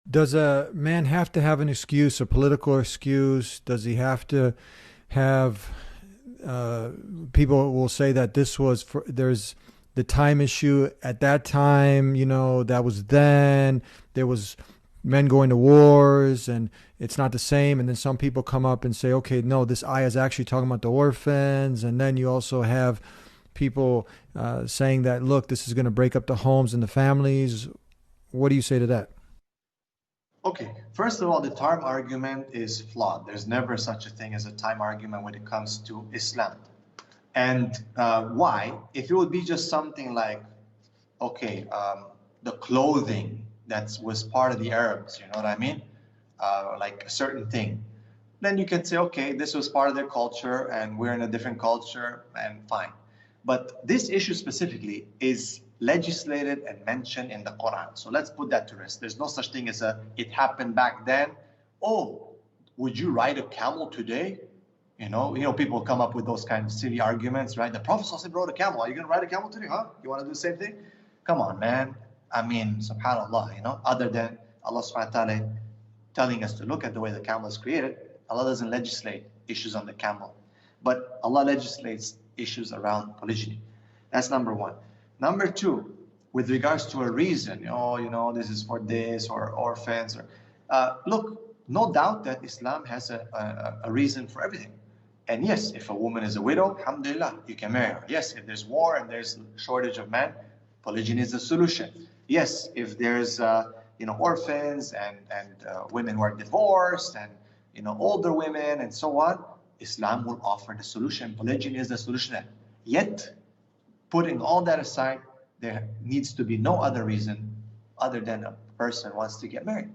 Does a man have to have an excuse, a political excuse? Does he have to have? Uh, People will say that this was for there's the time issue at that time. That was then. There was men going to wars, and it's not the same. And then some people come up and say, okay, no, this ayah is actually talking about the orphans. And then you also have people saying that, look, this is going to break up the homes and the families. What do you say to that? Okay, first of all, the time argument is flawed. There's never such a thing as a time argument when it comes to Islam. And why? If it would be just something like, okay, the clothing that was part of the Arabs, you know what I mean? Like a certain thing. Then you can say, okay, this was part of their culture and we're in a different culture and fine. But this issue specifically is legislated and mentioned in the Quran. So let's put that to rest. There's no such thing as it happened back then. Oh, would you ride a camel today? People come up with those kind of silly arguments, right? The Prophet ﷺ rode a camel. Are you going to ride a camel today, huh? You want to do the same thing? Come on, man. I mean, subhanAllah, other than Allah subhanahu wa ta'ala telling us to look at the way the camel is created, Allah doesn't legislate issues on the camel. But Allah legislates issues around polygyny. That's number one. Number two, with regards to a reason, this is for this or orphans. Look, no doubt that Islam has a reason for everything. And yes, if a woman is a widow, alhamdulillah, you can marry her. Yes, if there's war and there's shortage of men, polygyny is the solution. Yes, if there's orphans and women who are divorced and older women and so on, Islam will offer the solution. Polygyny is the solution. Yet, putting all that aside, there needs to be no other reason other than a person wants to get married.